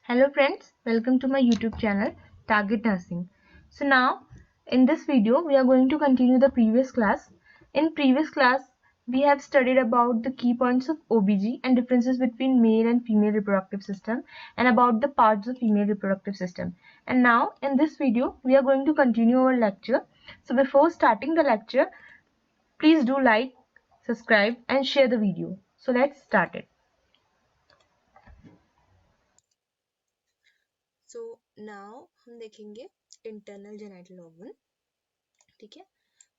Hello friends, welcome to my YouTube channel Target Nursing. So now in this video we are going to continue the previous class. In previous class we have studied about the key points of OBG and differences between male and female reproductive system and about the parts of female reproductive system. And now in this video we are going to continue our lecture. So before starting the lecture, please do like, subscribe and share the video. So let's start it. So now हम देखेंगे internal genital organ. ठीक है।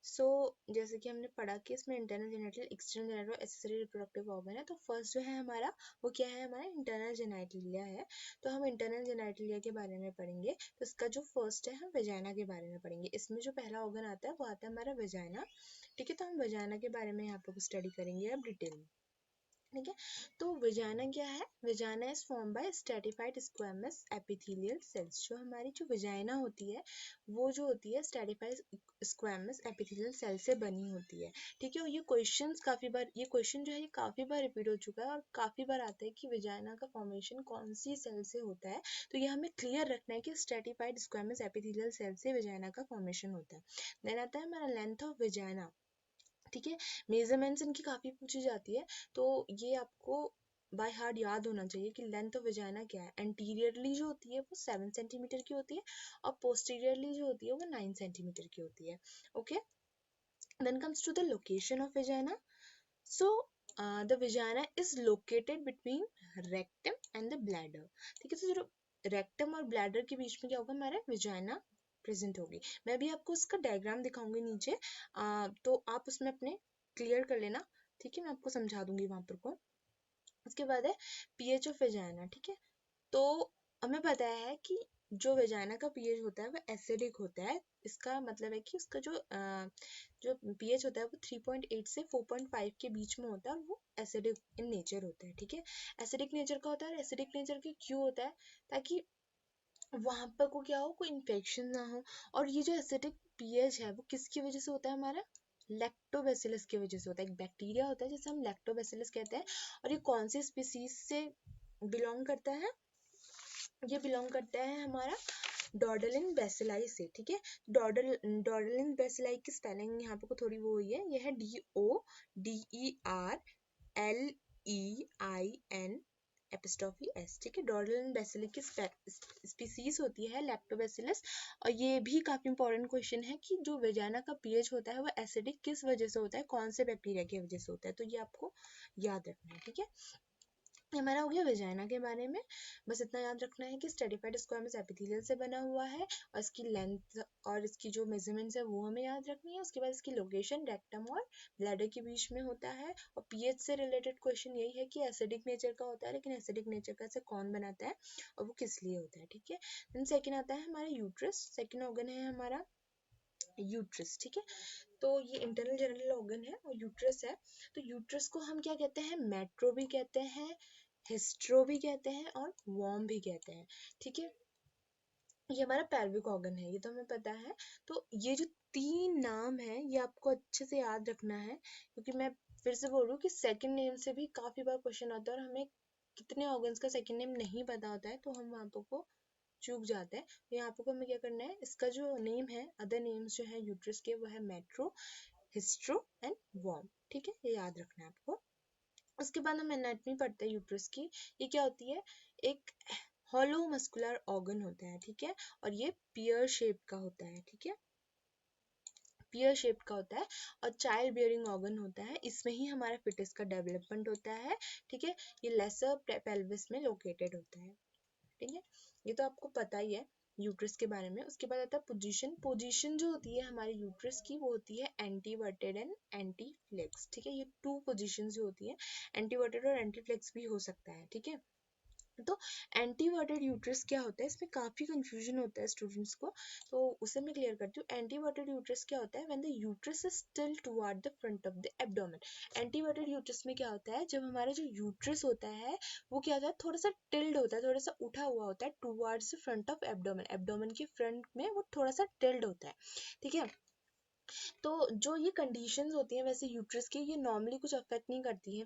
सो जैसे कि हमने पढ़ा कि इसमें इंटरनल जेनिटल, एक्सटर्नल जेनिटल और एक्सेसरी रिप्रोडक्टिव ऑर्गन है। तो फर्स्ट जो है हमारा वो क्या है, हमारा इंटरनल जेनिटलिया है। तो हम इंटरनल जेनिटलिया के बारे में पढ़ेंगे। तो इसका जो फर्स्ट है हम वेजाइना के बारे में पढ़ेंगे। इसमें जो पहला ऑर्गन आता है वो आता है हमारा वेजाइना। ठीक है। तो हम वेजाइना के बारे में यहाँ पर स्टडी करेंगे अब डिटेल में। ठीक है। तो विजाना क्या है, vagina is form by stratified squamous epithelial cells. जो हमारी जो विजाइना होती है वो जो होती है स्ट्रेटिफाइड स्क्वैमस एपिथेलियल सेल से बनी होती है। ठीक है। और ये क्वेश्चन जो है ये काफी बार रिपीट हो चुका है और काफी बार आता है कि विजाइना का फॉर्मेशन कौन सी सेल से होता है। तो ये हमें क्लियर रखना है कि स्ट्रेटिफाइड स्क्वैमस एपिथेलियल सेल से विजाइना का फॉर्मेशन होता है। देन आता है हमारा लेंथ ऑफ विजाइना। ठीक है। मेजरमेंट्स इनकी काफी पूछी जाती है, तो ये आपको बाय हार्ट याद होना चाहिए कि लेंथ ऑफ वेजाइना क्या है। एंटीरियरली जो होती है वो 7 सेंटीमीटर की होती है और पोस्टीरियरली जो होती है वो 9 सेंटीमीटर की होती है। Okay. Then comes to the location of vagina. So the vagina is located between rectum and the bladder. ठीक है। तो जो रेक्टम और ब्लैडर के बीच में क्या होगा, हमारा वेजाइना प्रेजेंट होगी। मैं अभी आपको इसका डायग्राम दिखाऊंगी नीचे, तो आप उसमें अपने क्लियर कर लेना। ठीक है। मैं आपको समझा दूंगी वहां पर को। उसके बाद है पीएच ऑफ वेजाइना। ठीक है। तो हमें पता है कि जो वेजाइना का पीएच होता है वो एसिडिक होता है। इसका मतलब है कि उसका जो पीएच होता है वो 3.8 से 4.5 के बीच में होता है और वो एसिडिक इन नेचर होता है। ठीक है। एसिडिक नेचर का होता है और एसिडिक नेचर के क्यों होता है, ताकि वहां पर को क्या हो, कोई इन्फेक्शन ना हो। और ये जो एसिडिक पीएच है वो किसकी वजह से होता है, हमारा लैक्टोबैसिलस की वजह से होता है। एक बैक्टीरिया होता है जिसे हम लैक्टोबैसिलस कहते हैं। और ये कौन सी स्पीसीज से बिलोंग करता है, ये बिलोंग करता है हमारा डॉर्डलिन बेसिलाई से। ठीक है। डॉर्डलिन बेसिलाई की स्पेलिंग यहाँ पे को थोड़ी वो हुई है, ये है DODERLEIN एपिस्ट्रोफी एस। ठीक है। डॉर्डलिन बेसिली की स्पीसीज होती है लैक्टोबैसिलस। और ये भी काफी इंपॉर्टेंट क्वेश्चन है कि जो वेजाइना का पीएच होता है वो एसिडिक किस वजह से होता है, कौन से बैक्टीरिया की वजह से होता है। तो ये आपको याद रखना है। ठीक है। हमारा हो गया वेजाइना के बारे में। बस इतना याद रखना है कि स्ट्रेटिफाइड स्क्वामस एपिथेलियल से बना हुआ है और इसकी लेंथ और इसकी जो मेजरमेंट्स है वो हमें याद रखनी है। उसके बाद इसकी लोकेशन रेक्टम और ब्लैडर के बीच में होता है। और पीएच से रिलेटेड क्वेश्चन यही है कि एसिडिक नेचर का होता है, लेकिन एसिडिक नेचर का से कौन बनाता है और वो किस लिए होता है। ठीक है। देन सेकंड आता है हमारा यूट्रस। सेकंड ऑर्गन है हमारा यूट्रस। ठीक है। तो ये इंटरनल जेनिटल ऑर्गन है और यूट्रस है। तो यूट्रस को हम क्या कहते हैं, मेट्रो भी कहते हैं, हिस्ट्रो भी कहते हैं और वॉर्म भी कहते हैं। ठीक है। ये हमारा पैल्विक ऑर्गन है, ये तो हमें पता है। तो ये जो तीन नाम है ये आपको अच्छे से याद रखना है, क्योंकि मैं फिर से बोल रही हूँ कि सेकंड नेम से भी काफी बार क्वेश्चन आता है और हमें कितने ऑर्गन्स का सेकंड नेम नहीं पता होता है, तो हम वहां को चूक जाते हैं। तो यहाँ पे हमें क्या करना है, इसका जो नेम है, अदर नेम्स जो है यूट्रस के, वो है मेट्रो, हिस्ट्रो एंड वॉर्म। ठीक है। ये याद रखना है आपको। उसके बाद हम एनाटमी पढ़ते हैं यूट्रस की। ये क्या होती है, एक हॉलो मस्कुलर ऑर्गन होता है। ठीक है। और ये पियर शेप का होता है। ठीक है। पियर शेप का होता है और चाइल्ड बियरिंग ऑर्गन होता है। इसमें ही हमारा फिटस का डेवलपमेंट होता है। ठीक है। ये लेसर पेल्विस में लोकेटेड होता है। ठीक है। ये तो आपको पता ही है यूट्रस के बारे में। उसके बाद आता है पोजीशन। पोजीशन जो होती है हमारे यूट्रस की वो होती है एंटीवर्टेड एंड एंटी फ्लेक्स। ठीक है। ये टू पोजीशन जो होती है, एंटीवर्टेड और एंटी फ्लेक्स भी हो सकता है। ठीक है। तो एंटीवर्टेड यूट्रस क्या होता है, इसमें काफी कंफ्यूजन होता है स्टूडेंट्स को, तो उसे मैं क्लियर करती हूँ। एंटीवर्टेड यूट्रस क्या होता है, when the uterus is tilt toward the front of the abdomen. Anteverted uterus में क्या होता है, जब हमारा जो यूट्रस होता है वो क्या होता है, थोड़ा सा टिल्ड होता है, थोड़ा सा उठा हुआ होता है towards the front of abdomen. Abdomen के फ्रंट में वो थोड़ा सा टिल्ड होता है। ठीक है। तो जो ये कंडीशंस होती हैं वैसे यूट्रस की, ये नॉर्मली कुछ अफेक्ट नहीं करती हैं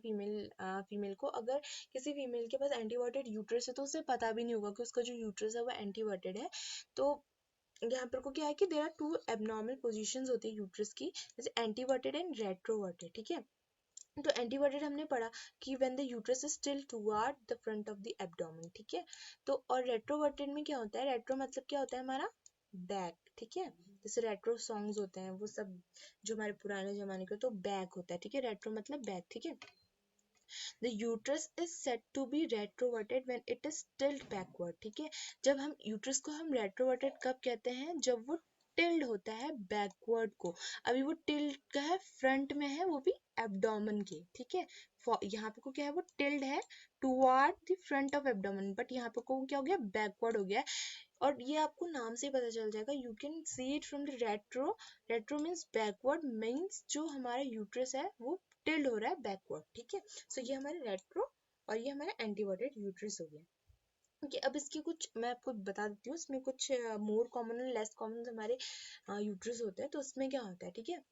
फीमेल को। अगर किसी फीमेल के पास एंटीवर्टेड यूट्रस है तो उसे पता भी नहीं होगा कि उसका जो यूट्रस है वो एंटीवर्टेड है। तो यहाँ पर को क्या है कि there are two abnormal positions होती है यूट्रस की, जैसे एंटीवर्टेड एंड रेट्रोवर्टेड, ठीक है। तो एंटीवर्टेड हमने पढ़ा कि when the uterus is tilt toward the front of the abdomen, ठीक है। तो और रेट्रोवर्टेड में क्या होता है, रेट्रो मतलब क्या होता है हमारा बैक, ठीक है। जैसे रेट्रो सॉन्ग्स होते हैं वो सब जो हमारे पुराने जमाने के, तो बैक होता है, ठीक है। रेट्रो मतलब बैक, ठीक है। The uterus is set to be retroverted when it is tilt backward, ठीक है। जब हम यूट्रस को हम रेट्रोवर्टेड कब कहते हैं, जब वो टिल्ड होता है बैकवर्ड को। अभी वो टिल्ड का है, फ्रंट में है, वो भी एब्डोमेन के, ठीक है। यहाँ पे को क्या है, वो टिल्ड है toward the front of abdomen, but यहाँ पे को क्या हो गया, बैकवर्ड हो गया। और ये आपको नाम से ही पता चल जाएगा, you can see it from the retro. Retro means backward, means जो हमारा यूट्रस है वो टिल्ड हो रहा है बैकवर्ड, ठीक है। सो ये हमारे रेट्रो और ये हमारा एंटीवर्टेड यूट्रस हो गया। ओके, अब इसके कुछ मैं आपको बता देती हूँ, इसमें कुछ मोर कॉमन और लेस कॉमन हमारे यूट्रस होते हैं। तो उसमें क्या होता है, ठीक है।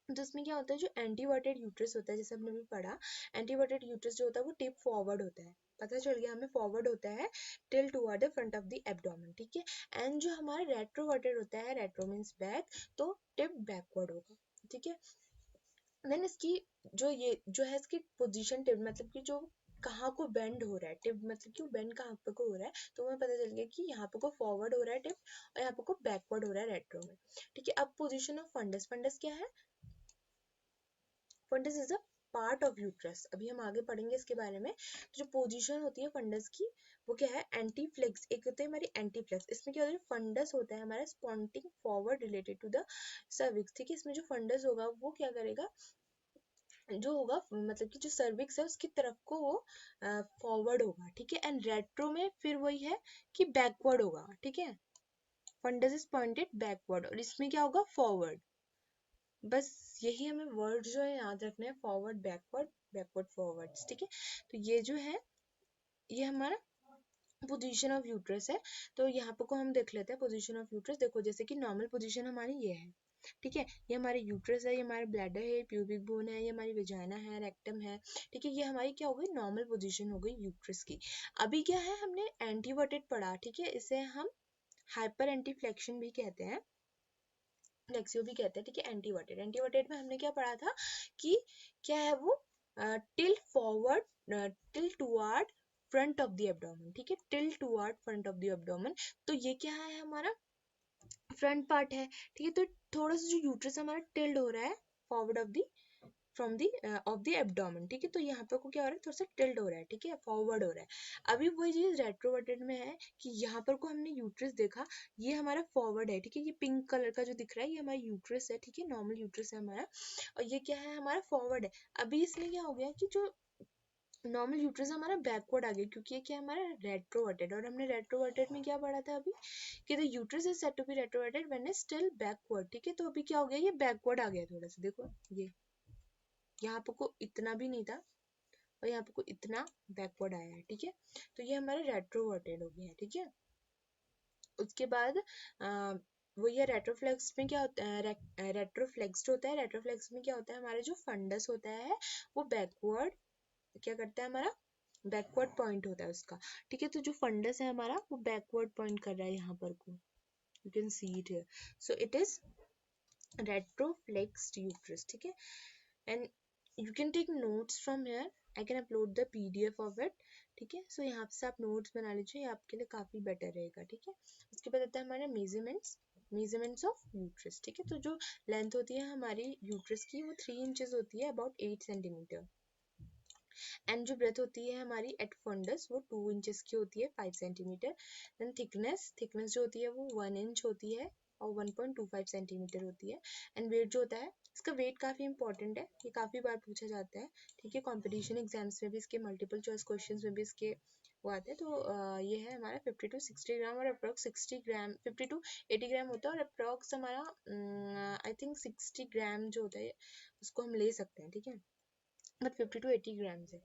तो इसमें क्या होता है, जो एंटीवर्टेड यूट्रस होता है, जैसे हमने भी पढ़ा, एंटीवर्टेड यूट्रस जो होता है वो टिप फॉरवर्ड होता है, पता चल गया हमें, फॉरवर्ड होता है till toward the front of the abdomen, ठीक है। एंड जो हमारा रेट्रोवर्टेड होता है, रेट्रो मींस बैक, तो टिप बैकवर्ड होगा, ठीक है। देन इसकी जो है इसकी पोजीशन, टिप मतलब कि जो कहाँ को बेंड हो रहा है, टिप मतलब कि बेंड कहाँ पे को हो रहा है, तो हमें पता चल गया कि यहाँ पे को फॉरवर्ड हो रहा है टिप, और यहाँ पे को बैकवर्ड हो रहा है रेट्रो में, ठीक है। अब पोजीशन ऑफ फंडस, फंडस क्या है, fundus is a part of uterus, अभी हम आगे पढ़ेंगे इसके बारे में। तो जो पोजीशन होती है फंडस की, वो क्या है, एंटी फ्लेक्स, एक होती है हमारी एंटी फ्लेक्स। इसमें क्या होता है, फंडस होता है हमारा pointing forward related to the cervix, ठीक है। इसमें जो फंडस होगा वो क्या करेगा, जो होगा मतलब कि जो सर्विक्स है उसकी तरफ को वो फॉरवर्ड होगा, ठीक है। एंड रेट्रो में फिर वही है कि बैकवर्ड होगा, ठीक है। फंडस इज पॉइंटेड बैकवर्ड, और इसमें क्या होगा, फॉरवर्ड। बस यही हमें वर्ड जो है याद रखना है, फॉरवर्ड बैकवर्ड, बैकवर्ड फॉरवर्ड, ठीक है। तो ये जो है ये हमारा पोजीशन ऑफ यूट्रस है। तो यहाँ पे को हम देख लेते हैं पोजीशन ऑफ यूट्रस। देखो जैसे कि नॉर्मल पोजीशन हमारी ये है, ठीक है। ये हमारे यूट्रस है, ये हमारे ब्लैडर है, प्यूबिक बोन है, ये हमारी वेजाइना है, रेक्टम है, ठीक है। ये हमारी क्या हो गई, नॉर्मल पोजीशन हो गई यूट्रस की। अभी क्या है, हमने एंटीवर्टेड पढ़ा, ठीक है। इसे हम हाइपर एंटीफ्लेक्शन भी कहते हैं, फ्लेक्सियो भी कहते हैं, ठीक है। एंटीवर्टेड, एंटीवर्टेड में हमने क्या पढ़ा था कि क्या है वो, till forward, till toward front of the abdomen, ठीक है। Till toward front of the abdomen, तो ये क्या है हमारा फ्रंट पार्ट है, ठीक है। तो थोड़ा सा जो यूट्रस हमारा टिल्ड हो रहा है forward of the from the of the abdomen, ठीक है। तो यहाँ पे को क्या हो रहा है, थोड़ा सा टिल्ट हो रहा है, ठीक है, फॉरवर्ड हो रहा है। अभी वही चीज रेट्रोवर्टेड में है कि यहाँ पर को हमने यूट्रस देखा, ये हमारा फॉरवर्ड है, ठीक है। ये पिंक कलर का जो दिख रहा है ये हमारा यूट्रस है, ठीक है, नॉर्मल यूट्रस है हमारा, और ये क्या है, हमारा फॉरवर्ड है। अभी इसमें क्या हो गया कि जो नॉर्मल यूट्रस हमारा बैकवर्ड आ गया, क्योंकि ये क्या है हमारा रेट्रोवर्टेड, और हमने रेट्रोवर्टेड में क्या पढ़ा था अभी, कि the uterus is said to be retroverted when is still backward, ठीक है। तो अभी क्या हो गया, ये बैकवर्ड आ गया थोड़ा सा, देखो ये यहाँ पे को इतना भी नहीं था, और यहाँ पे को इतना बैकवर्ड आया है, ठीक है। तो ये हमारा रेट्रोवर्टेड हो गया है, ठीक है। उसके बाद वो ये रेट्रोफ्लेक्स में क्या होता है, रेट्रोफ्लेक्स्ड होता है। रेट्रोफ्लेक्स में क्या होता है, हमारा जो फंडस होता है वो बैकवर्ड क्या करता है, हमारा बैकवर्ड पॉइंट होता है उसका, ठीक है। तो जो फंडस है हमारा वो बैकवर्ड पॉइंट कर रहा है यहाँ पर को, you can see it here, so it is retroflexed uterus, ठीक है। And you can take notes from here, I can upload the PDF of it, ठीक है। सो यहाँ से आप नोट्स बना लीजिए, ये आपके लिए काफ़ी बेटर रहेगा, ठीक है। उसके बाद आता है हमारा मेजरमेंट्स ऑफ यूट्रस, ठीक है। तो जो लेंथ होती है हमारी यूट्रस की वो 3 इंचेस होती है, अबाउट 8 सेंटीमीटर। एंड जो ब्रेथ होती है हमारी एट फंडस वो 2 इंचेस की होती है, 5 सेंटीमीटर। देन थिकनेस जो होती है वो 1 इंच होती है और 1.25 सेंटीमीटर होती है। एंड वेट जो होता है, इसका वेट काफ़ी इंपॉर्टेंट है, ये काफ़ी बार पूछा जाता है, ठीक है। कॉम्पिटिशन एग्जाम्स में भी इसके मल्टीपल चॉइस क्वेश्चन में भी इसके वो आते हैं। तो ये है हमारा 50 to 60 ग्राम, और अप्रॉक्स 60 ग्राम, 50 to 80 ग्राम होता है, और अप्रॉक्स हमारा आई थिंक 60 ग्राम जो होता है उसको हम ले सकते हैं, ठीक है। बट 50 to 80 ग्राम है,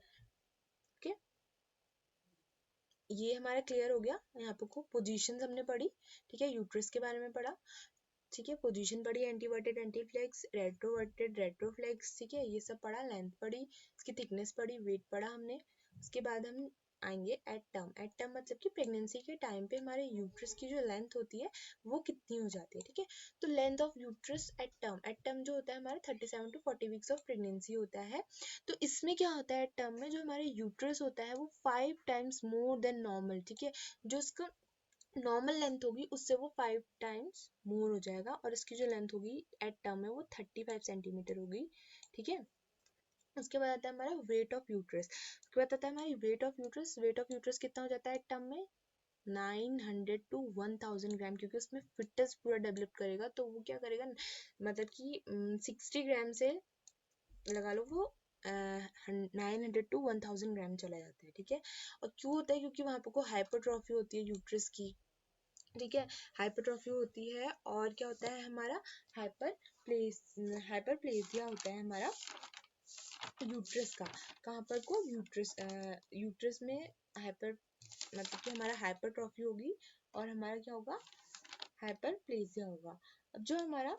ओके। ये हमारा क्लियर हो गया। यहाँ पे को पोजीशंस हमने पढ़ी, ठीक है, यूट्रस के बारे में पढ़ा, ठीक है। पोजीशन पढ़ी, एंटीवर्टेड एंटीफ्लेक्स, रेट्रोवर्टेड रेट्रोफ्लेक्स, ठीक है, ये सब पढ़ा। लेंथ पढ़ी, इसकी थिकनेस पढ़ी, वेट पढ़ा हमने। उसके बाद हम आएंगे एट टर्म। एट टर्म मतलब कि प्रेगनेंसी के टाइम पे हमारे यूट्रस की जो लेंथ होती है वो कितनी हो जाती है, ठीक है। तो length of uterus at term जो होता है हमारा 37 to 40 वीक्स ऑफ प्रेगनेंसी होता है। तो इसमें क्या होता है टर्म में, जो हमारे यूट्रस होता है वो 5 टाइम्स मोर देन नॉर्मल, ठीक है। जो इसका नॉर्मल लेंथ होगी उससे वो 5 टाइम्स मोर हो जाएगा, और इसकी जो लेंथ होगी एट टर्म में वो 35 सेंटीमीटर होगी, ठीक है। उसके बाद आता है हमारा वेट ऑफ यूट्रस। उसके बाद आता है हमारी weight of uterus. Weight of uterus कितना हो जाता है टर्म में 900 to 1000 ग्राम, क्योंकि उसमें फिटनेस पूरा डेवलप करेगा, तो वो क्या करेगा, मतलब कि 60 ग्राम से लगा लो वो 900 to 1000 ग्राम चला जाता है, ठीक है। और क्यों होता है, क्योंकि वहाँ पर को हाइपरट्रॉफी होती है यूट्रस की, ठीक है। हाइपरट्रॉफी होती है, और क्या होता है हमारा हाइपरप्लेसिया होता है हमारा यूट्रस का। कहाँ पर को यूट्रस में हाइपर, मतलब कि हमारा हाइपरट्रॉफी होगी और हमारा क्या होगा, हाइपरप्लेसिया होगा। अब जो हमारा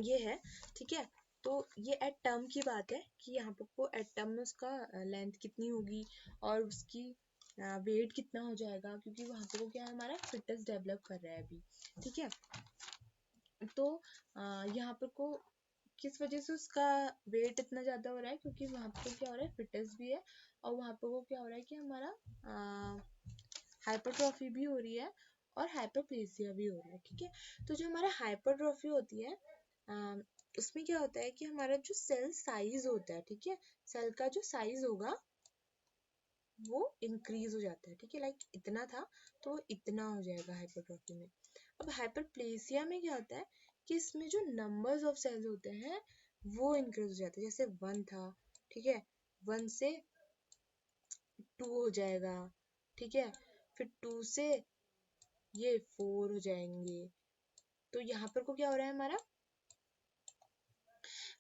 ये है, ठीक है, तो ये एट टर्म की बात है कि यहाँ पर को एट टर्म में उसका लेंथ कितनी होगी और उसकी वेट कितना हो जाएगा, क्योंकि वहाँ पर को क्या है हमारा फिटनेस डेवलप कर रहा है अभी, ठीक है। तो यहाँ पर को किस वजह से उसका वेट इतना ज़्यादा हो रहा है, क्योंकि वहाँ पे क्या हो रहा है फिटनेस भी है, और वहाँ पे वो क्या हो रहा है कि हमारा हाइपरट्रॉफी भी हो रही है और हाइपरप्लेसिया भी हो रहा है, ठीक है। तो जो हमारा हाइपरट्रॉफी होती है उसमें क्या होता है कि हमारा जो सेल साइज होता है, ठीक है, सेल का जो साइज होगा वो इंक्रीज हो जाता है, ठीक है। लाइक इतना था तो इतना हो जाएगा हाइपरट्रॉफी में। अब हाइपरप्लेसिया में क्या होता है कि इसमें जो नंबर्स ऑफ सेल्स होते हैं वो इंक्रीज हो जाते हैं। जैसे 1 था, ठीक है, 1 से 2 हो जाएगा, ठीक है, फिर 2 से ये 4 हो जाएंगे। तो यहाँ पर को क्या हो रहा है हमारा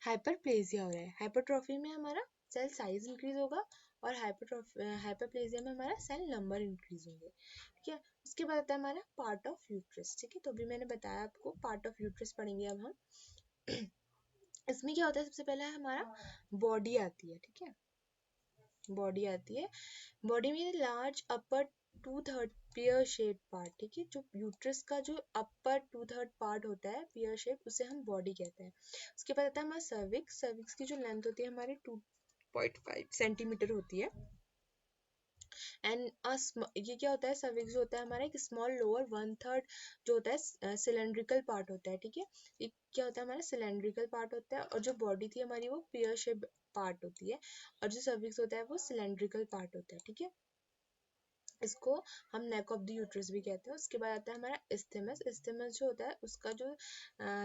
हाइपरप्लेसिया हो रहा है। हाइपरट्रॉफी में हमारा सेल साइज इंक्रीज होगा और हाइपरप्लेसिया में हमारा सेल नंबर इंक्रीज होंगे, ठीक है। उसके बाद आता है हमारा पार्ट ऑफ यूट्रस, ठीक है। तो अभी मैंने बताया आपको पार्ट ऑफ यूट्रस पढ़ेंगे अब हम। इसमें क्या होता है, सबसे पहले हमारा बॉडी आती है, ठीक है, बॉडी आती है। बॉडी में लार्ज अपर 2/3 पेयर शेप पार्ट, ठीक है। जो यूट्रस का जो अपर 2/3 पार्ट होता है पेयर शेप, उसे हम बॉडी कहते हैं। उसके बाद आता है हमारा सर्विक्स। सर्विक्स की जो लेंथ होती है हमारी 2.5 सेंटीमीटर होती है। एंड ये क्या होता है, सर्विक्स जो होता है हमारा एक स्मॉल लोअर 1/3 जो होता है सिलेंड्रिकल पार्ट होता है, ठीक है। ये क्या होता है हमारा सिलेंड्रिकल पार्ट होता है, और जो बॉडी थी हमारी वो पेयर शेप पार्ट होती है, और जो सर्विक्स होता है वो सिलेंड्रिकल पार्ट होता है, ठीक है। इसको हम नेक ऑफ द यूट्रस भी कहते हैं। उसके बाद आता है हमारा इस्थेमस। इस्थेमस जो होता है उसका जो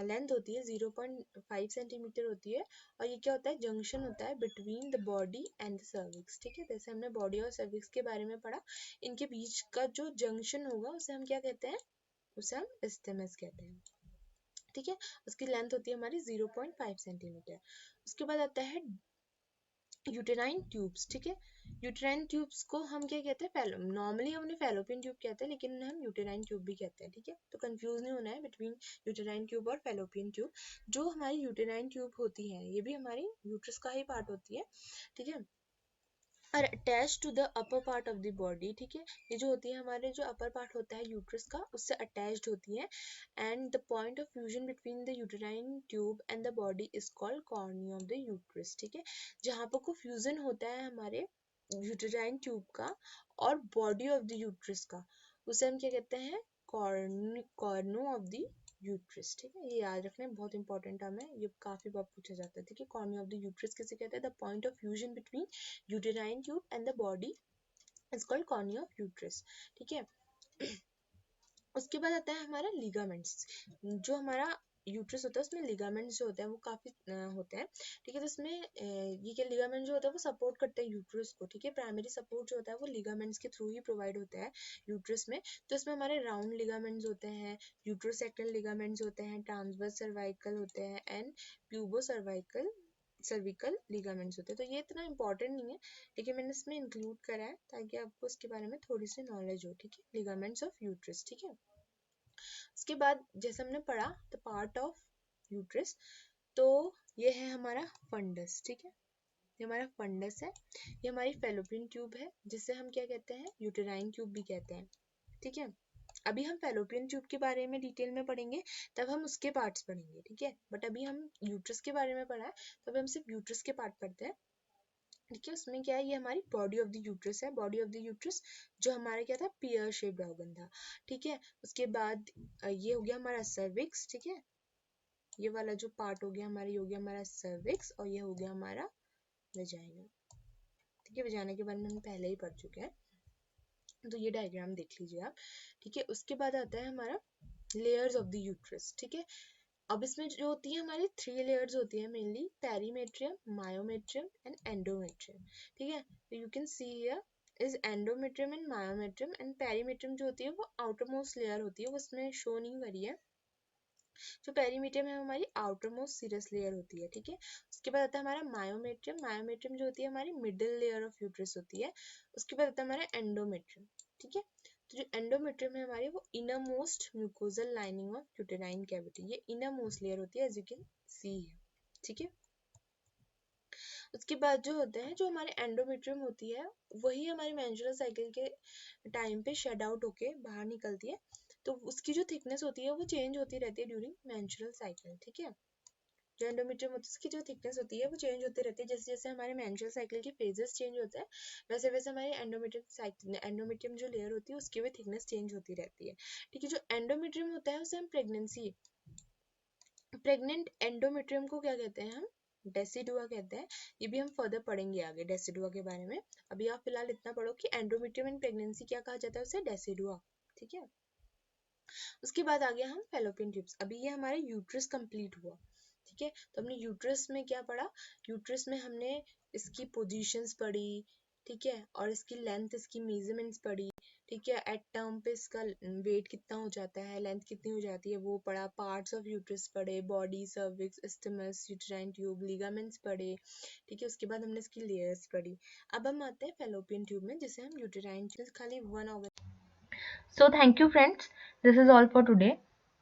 लेंथ होती है 0.5 सेंटीमीटर होती है, और ये क्या होता है, जंक्शन होता है between the body and the cervix, ठीक है। जैसे हमने बॉडी और सर्विक्स के बारे में पढ़ा, इनके बीच का जो जंक्शन होगा उसे हम क्या कहते हैं, उसे हम इस्थेमस कहते हैं, ठीक है। उसकी लेंथ होती है हमारी 0.5 सेंटीमीटर। उसके बाद आता है यूटेराइन ट्यूब्स, ठीक है। यूटेराइन ट्यूब्स को हम क्या कहते हैं, नॉर्मली हम उन्हें फैलोपियन ट्यूब कहते हैं, लेकिन हम यूटेराइन ट्यूब भी कहते हैं, ठीक है। तो कंफ्यूज नहीं होना है बिटवीन यूटेराइन ट्यूब और फैलोपियन ट्यूब। जो हमारी यूटेराइन ट्यूब होती है ये भी हमारी यूट्रस का ही पार्ट होती है, ठीक है, और attach to the upper part of the body, ठीक है। ये जो होती है हमारे जो अपर पार्ट होता है यूट्रस का उससे अटैच्ड होती है। And the point of fusion between the uterine tube and the body is called cornea of the uterus, ठीक है। जहाँ पर को फ्यूजन होता है हमारे यूटेराइन ट्यूब का और बॉडी ऑफ द यूट्रस का, उसे हम क्या कहते हैं, कॉर्नो ऑफ द यूट्रस, ठीक है। ये याद रखना बहुत इंपॉर्टेंट टर्म है, ये काफी बार पूछा जाता है, ठीक है। कॉर्निया ऑफ द यूट्रस किसे कहते हैं, the point of fusion between uterine tube and the body is called cornea of uterus, ठीक है। उसके बाद आता है हमारा लिगामेंट्स। जो हमारा यूट्रस होता है उसमें लिगामेंट्स जो होते हैं वो काफी होते हैं, ठीक है। तो इसमें ये क्या लिगामेंट जो होता है वो सपोर्ट करते हैं यूट्रस को, ठीक है। प्राइमरी सपोर्ट जो होता है वो लिगामेंट्स के थ्रू ही प्रोवाइड होता है यूट्रस में। तो इसमें हमारे राउंड लिगामेंट्स होते हैं, यूट्रोसेक्टल लिगामेंट्स होते हैं, ट्रांसवर्स सर्वाइकल होते हैं, एंड प्यूबो सर्विकल लिगामेंट्स होते हैं। तो ये इतना इंपॉर्टेंट नहीं है, लेकिन मैंने इसमें इंक्लूड करा है ताकि आपको इसके बारे में थोड़ी सी नॉलेज हो, ठीक है। लिगामेंट्स ऑफ यूट्रस, ठीक है। उसके बाद जैसे हमने पढ़ा द पार्ट ऑफ यूट्रस, तो ये है हमारा फंडस, ठीक है, ये हमारा फंडस है, ये हमारी फेलोपियन ट्यूब है जिसे हम क्या कहते हैं, यूटेराइन ट्यूब भी कहते हैं, ठीक है। अभी हम फेलोपियन ट्यूब के बारे में डिटेल में पढ़ेंगे, तब हम उसके पार्ट्स पढ़ेंगे, ठीक है, बट अभी हम यूट्रस के बारे में पढ़ा है, तो अभी हम सिर्फ यूट्रस के पार्ट पढ़ते हैं, ठीक है। उसमें क्या है, ये हमारी बॉडी ऑफ द यूट्रस है, बॉडी ऑफ द यूट्रस जो हमारा क्या था, पियर शेप्ड ऑर्गन था, ठीक है। उसके बाद ये हो गया हमारा सर्विक्स, ठीक है, ये वाला जो पार्ट हो गया हमारा, ये हो गया हमारा सर्विक्स, और ये हो गया हमारा वेजाइना, ठीक है। वेजाइना के बारे में हम पहले ही पढ़ चुके हैं, तो ये डायग्राम देख लीजिए आप, ठीक है। उसके बाद आता है हमारा लेयर्स ऑफ द यूट्रस, ठीक है। अब इसमें जो होती है हमारी 3 लेयर्स होती है mainly, perimetrium, myometrium and endometrium, ठीक है। तो you can see here is endometrium and myometrium, and perimetrium जो होती है वो आउटर मोस्ट लेयर होती है, वो इसमें शो नहीं करी है। जो पेरीमीडियम है हमारी आउटर मोस्ट सीरस लेयर होती है, ठीक है। उसके बाद आता है हमारा मायोमेट्रियम, मायोमेट्रियम जो होती है हमारी मिडिल लेयर ऑफ यूट्रस होती है। उसके बाद आता है हमारा एंडोमेट्रियम, ठीक है। तो जो एंडोमेट्रियम है हमारी, वो inner most mucosal lining of uterine cavity, ये इनर मोस्ट लेयर होती है, एज यू कैन सी है, ठीक है। उसके बाद जो होता है, जो हमारे एंडोमेट्रियम होती है, वही हमारी मेंस्ट्रुअल साइकिल के टाइम पे शेड आउट होके बाहर निकलती है, तो उसकी जो थिकनेस होती है वो चेंज होती रहती है ड्यूरिंग मेंस्ट्रुअल साइकिल, ठीक है। जो एंडोमेट्रियम होती है उसकी जो थिकनेस होती है वो चेंज होती रहती है, जैसे जैसे हमारे मेंस्ट्रुअल साइकिल के फेजेस चेंज होते हैं, वैसे वैसे हमारी एंडोमेट्रियम जो लेयर होती है उसकी भी थिकनेस चेंज होती रहती है, ठीक है। जो एंडोमेट्रियम होता है उसे हम प्रेग्नेंट एंडोमेट्रियम को क्या कहते हैं, हम डेसिडुआ कहते हैं। ये भी हम फर्दर पढ़ेंगे आगे डेसिडुआ के बारे में, अभी आप फिलहाल इतना पढ़ो कि एंडोमेट्रियम इन प्रेगनेंसी क्या कहा जाता है, उसे डेसिडुआ, ठीक है। उसके बाद आ गया हम फेलोपियन ट्यूब्स, अभी ये हमारा यूट्रस कंप्लीट हुआ, ठीक है। तो हमने यूट्रस में क्या पढ़ा, यूट्रस में हमने इसकी पोजीशंस पढ़ी, ठीक है, और इसकी लेंथ, इसकी मेजरमेंट्स पढ़ी, ठीक है। एट टर्म पे इसका वेट कितना हो जाता है, लेंथ कितनी हो जाती है वो पढ़ा, पार्ट्स ऑफ यूट्रस पढ़े, बॉडी, सर्विक्स, स्टमस, यूट्राइन ट्यूब, लिगामेंट्स पढ़े, ठीक है। उसके बाद हमने इसकी लेयर्स पढ़ी। अब हम आते हैं फेलोपियन ट्यूब में, जिसे हम यूटेराइन ट्यूब, खाली one organ. So thank you friends. This is all for today.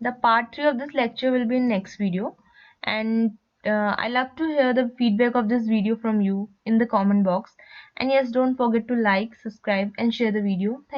The part 3 of this lecture will be in next video, and I love to hear the feedback of this video from you in the comment box. And yes, don't forget to like, subscribe and share the video. Thank